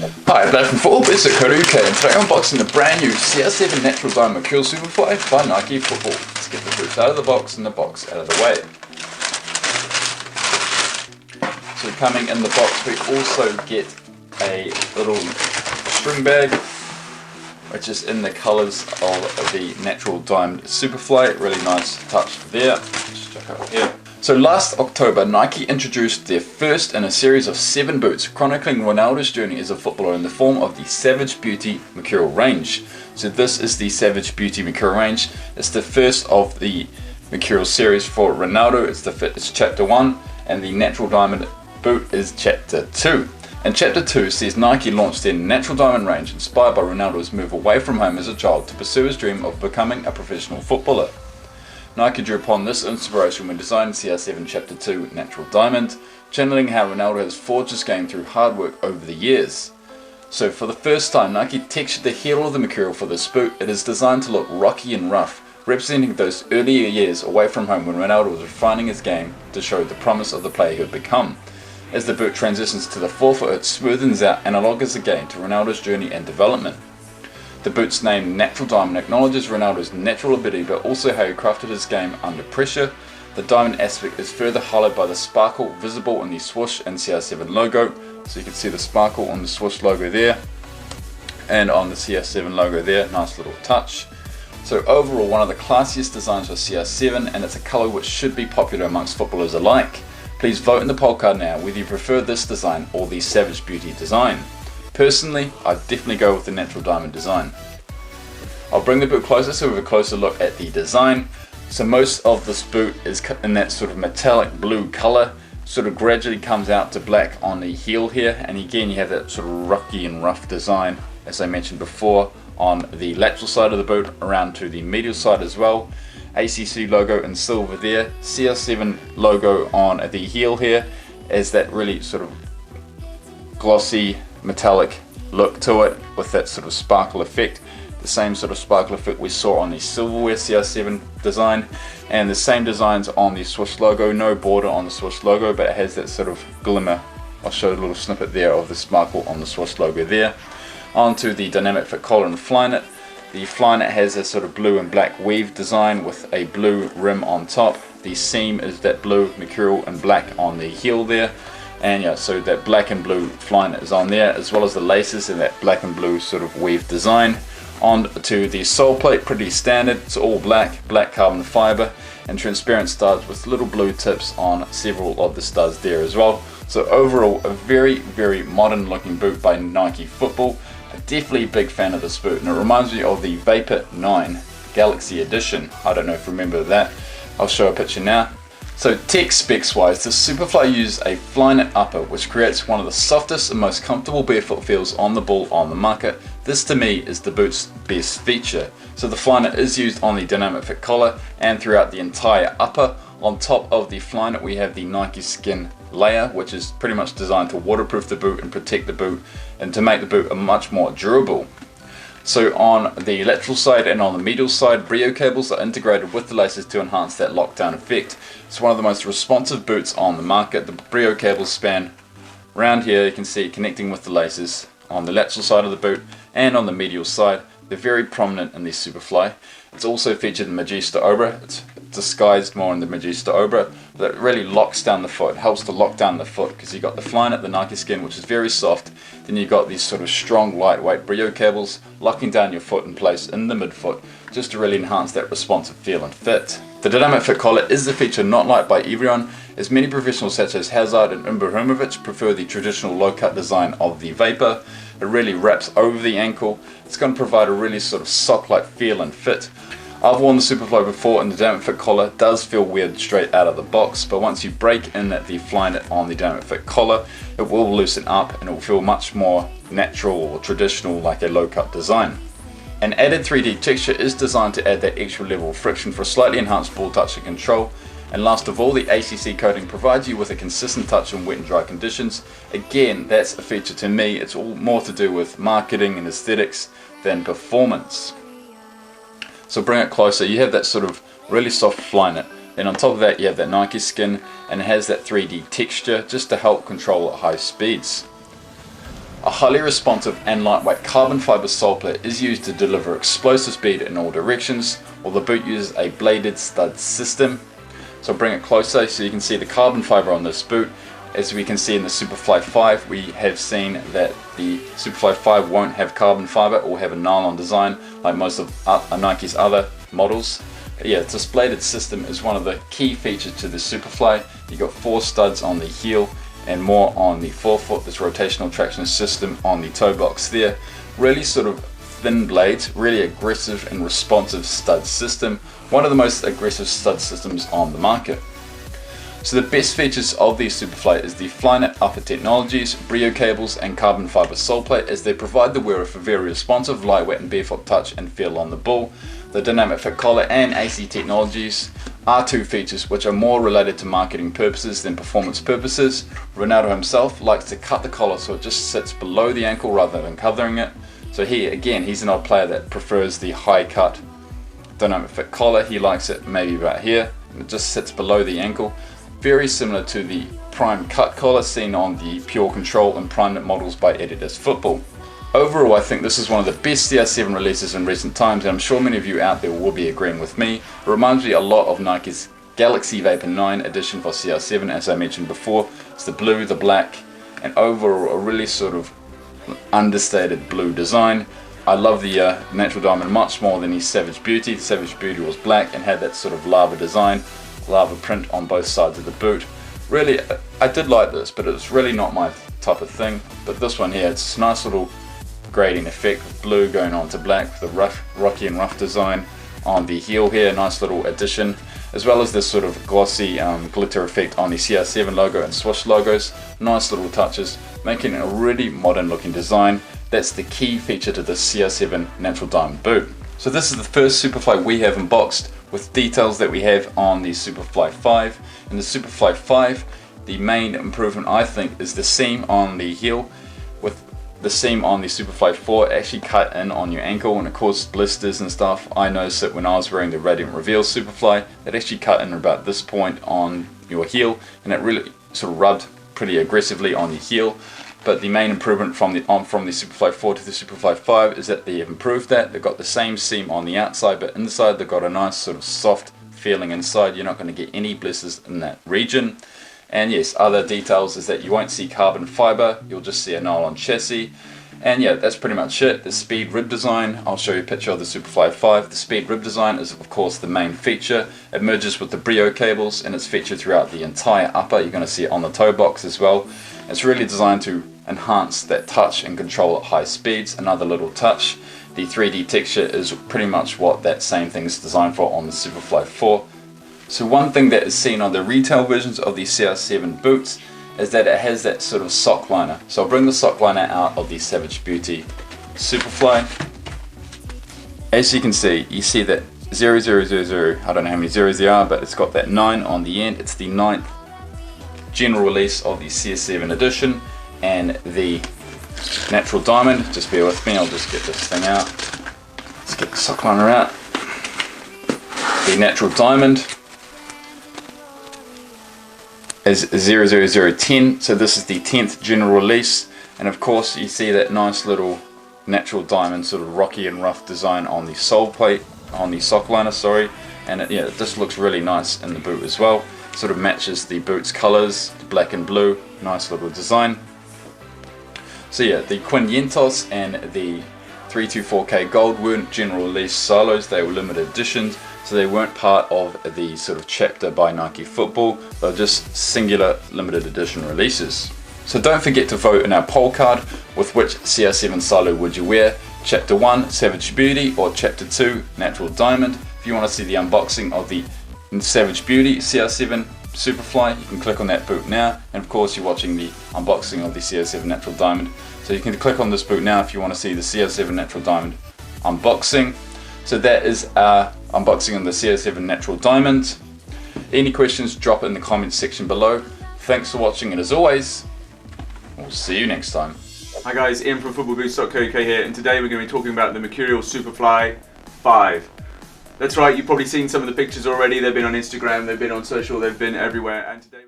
Hi, Black from Football Bits at Koruka, and today I'm unboxing the brand new CR7 Natural Diamond Mercurial Superfly by Nike Football. Let's get the boots out of the box and the box out of the way. So coming in the box we also get a little string bag, which is in the colours of the Natural Diamond Superfly. Really nice touch there. Just check out here. So last October, Nike introduced their first in a series of 7 boots chronicling Ronaldo's journey as a footballer in the form of the Savage Beauty Mercurial range. So this is the Savage Beauty Mercurial range. It's the first of the Mercurial series for Ronaldo. It's Chapter 1, and the Natural Diamond boot is Chapter 2. And Chapter 2 sees Nike launch their Natural Diamond range inspired by Ronaldo's move away from home as a child to pursue his dream of becoming a professional footballer. Nike drew upon this inspiration when designing CR7 Chapter 2 Natural Diamond, channeling how Ronaldo has forged his game through hard work over the years. So for the first time, Nike textured the heel of the Mercurial for this boot. It is designed to look rocky and rough, representing those earlier years away from home when Ronaldo was refining his game to show the promise of the player he would become. As the boot transitions to the forefoot, it smoothens out and analogues again to Ronaldo's journey and development. The boot's name Natural Diamond acknowledges Ronaldo's natural ability, but also how he crafted his game under pressure. The diamond aspect is further highlighted by the sparkle visible in the swoosh and CR7 logo. So you can see the sparkle on the swoosh logo there, and on the CR7 logo there. Nice little touch. So overall, one of the classiest designs for CR7, and it's a colour which should be popular amongst footballers alike. Please vote in the poll card now whether you prefer this design or the Savage Beauty design. Personally, I'd definitely go with the Natural Diamond design. I'll bring the boot closer so we have a closer look at the design. So most of this boot is in that sort of metallic blue colour, sort of gradually comes out to black on the heel here, and again you have that sort of rocky and rough design, as I mentioned before, on the lateral side of the boot, around to the medial side as well. ACC logo in silver there, CR7 logo on the heel here, as that really sort of glossy metallic look to it with that sort of sparkle effect. The same sort of sparkle effect we saw on the silverware CR7 design, and the same designs on the swoosh logo. No border on the swoosh logo, but it has that sort of glimmer. I'll show a little snippet there of the sparkle on the swoosh logo there. Onto the dynamic fit collar and Flynet. The Flynet has a sort of blue and black weave design with a blue rim on top. The seam is that blue mercurial and black on the heel there. And yeah, so that black and blue Flynet is on there, as well as the laces in that black and blue sort of weave design. On to the Soleplate, pretty standard. It's all black carbon fiber, and transparent studs with little blue tips on several of the studs there as well. So overall, a very, very modern looking boot by Nike Football. I'm definitely a big fan of this boot, and it reminds me of the Vapor 9 Galaxy Edition. I don't know if you remember that. I'll show a picture now. So tech specs wise, the Superfly uses a Flynet upper, which creates one of the softest and most comfortable barefoot feels on the ball on the market. This to me is the boot's best feature. So the Flynet is used on the dynamic fit collar and throughout the entire upper. On top of the Flynet we have the Nike Skin layer, which is pretty much designed to waterproof the boot and protect the boot, and to make the boot much more durable. So on the lateral side and on the medial side, Brehm cables are integrated with the laces to enhance that lockdown effect. It's one of the most responsive boots on the market. The Brehm cables span around here, you can see it connecting with the laces on the lateral side of the boot and on the medial side. They're very prominent in the Superfly. It's also featured in Magista Obra. It's disguised more in the Magista Obra, but it really locks down the foot. It helps to lock down the foot because you've got the Flynet, the Nike Skin, which is very soft. Then you've got these sort of strong, lightweight Brehm cables locking down your foot in place in the midfoot, just to really enhance that responsive feel and fit. The dynamic fit collar is a feature not liked by everyone, as many professionals such as Hazard and Ibrahimovic prefer the traditional low-cut design of the Vapor. It really wraps over the ankle. It's going to provide a really sort of sock-like feel and fit. I've worn the Superfly before, and the dynamic fit collar does feel weird straight out of the box, but once you break in the Flynet on the dynamic fit collar, it will loosen up and it will feel much more natural or traditional, like a low-cut design. An added 3D texture is designed to add that extra level of friction for a slightly enhanced ball touch and control. And last of all, the ACC coating provides you with a consistent touch in wet and dry conditions. Again, that's a feature to me. It's all more to do with marketing and aesthetics than performance. So bring it closer, you have that sort of really soft Flynet. Then on top of that you have that Nike Skin, and it has that 3D texture just to help control at high speeds. A highly responsive and lightweight carbon fiber sole plate is used to deliver explosive speed in all directions, while the boot uses a bladed stud system. So I'll bring it closer so you can see the carbon fiber on this boot. As we can see in the Superfly 5, we have seen that the Superfly 5 won't have carbon fiber or have a nylon design like most of Nike's other models. Yeah, this bladed system is one of the key features to the Superfly. You've got 4 studs on the heel and more on the forefoot. This rotational traction system on the toe box there. Really sort of thin blades, really aggressive and responsive stud system. One of the most aggressive stud systems on the market. So the best features of the Superfly is the Flyknit upper technologies, Brehm cables and carbon fiber sole plate, as they provide the wearer for very responsive, lightweight and barefoot touch and feel on the ball. The dynamic fit collar and AC technologies are 2 features which are more related to marketing purposes than performance purposes. Ronaldo himself likes to cut the collar so it just sits below the ankle rather than covering it. So here again, he's an odd player that prefers the high cut dynamic fit collar. He likes it maybe about here, and it just sits below the ankle. Very similar to the prime cut collar seen on the Pure Control and Primeknit models by Adidas Football. Overall, I think this is one of the best CR7 releases in recent times, and I'm sure many of you out there will be agreeing with me. It reminds me a lot of Nike's Galaxy Vapor 9 edition for CR7, as I mentioned before. It's the blue, the black, and overall a really sort of understated blue design. I love the Natural Diamond much more than the Savage Beauty. The Savage Beauty was black and had that sort of lava design, lava print on both sides of the boot. Really, I did like this, but it's really not my type of thing. But this one here, it's a nice little grading effect with blue going on to black with the rocky and rough design on the heel here. Nice little addition, as well as this sort of glossy glitter effect on the CR7 logo and swoosh logos. Nice little touches, making it a really modern looking design. That's the key feature to the CR7 Natural Diamond boot. So this is the first Superfly we have unboxed, with details that we have on the Superfly 5. In the Superfly 5, the main improvement I think is the seam on the heel. With the seam on the Superfly 4 actually cut in on your ankle and it caused blisters and stuff. I noticed that when I was wearing the Radiant Reveal Superfly, it actually cut in about this point on your heel, and it really sort of rubbed pretty aggressively on your heel. But the main improvement from the Superfly 4 to the Superfly 5 is that they have improved that. They've got the same seam on the outside, but inside they've got a nice sort of soft feeling inside. You're not going to get any blisters in that region. And yes, other details is that you won't see carbon fiber, you'll just see a nylon chassis. And yeah, that's pretty much it. The speed rib design, I'll show you a picture of the Superfly 5. The speed rib design is of course the main feature. It merges with the Brehm cables and it's featured throughout the entire upper. You're going to see it on the toe box as well. It's really designed to enhance that touch and control at high speeds. Another little touch, the 3D texture is pretty much what that same thing is designed for on the Superfly 4. So one thing that is seen on the retail versions of the CR7 boots is that it has that sort of sock liner. So I'll bring the sock liner out of the Savage Beauty Superfly. As you can see, you see that 0000, I don't know how many zeros there are, but it's got that 9 on the end. It's the 9th general release of the CR7 edition, and the Natural Diamond, just bear with me, I'll just get this thing out. Let's get the sock liner out. The Natural Diamond is 00010, so this is the 10th general release, and of course you see that nice little Natural Diamond sort of rocky and rough design on the sole plate, on the sock liner, sorry, and it, yeah, this looks really nice in the boot as well. Sort of matches the boot's colors, black and blue, nice little design. So yeah, the Quinientos and the 324K Gold weren't general release solos, they were limited editions, so they weren't part of the sort of chapter by Nike Football, they're just singular limited edition releases. So don't forget to vote in our poll card with which CR7 solo would you wear, Chapter 1 Savage Beauty or Chapter 2 Natural Diamond. If you want to see the unboxing of the Savage Beauty CR7 Superfly, you can click on that boot now, and of course you're watching the unboxing of the CR7 Natural Diamond, so you can click on this boot now if you want to see the CR7 Natural Diamond unboxing. So that is our unboxing on the CR7 Natural Diamond. Any questions, drop it in the comments section below. Thanks for watching, and as always, we'll see you next time. Hi guys, Ian from footballboots.co.uk here, and today we're going to be talking about the Mercurial Superfly 5. That's right, you've probably seen some of the pictures already. They've been on Instagram, they've been on social, they've been everywhere, and today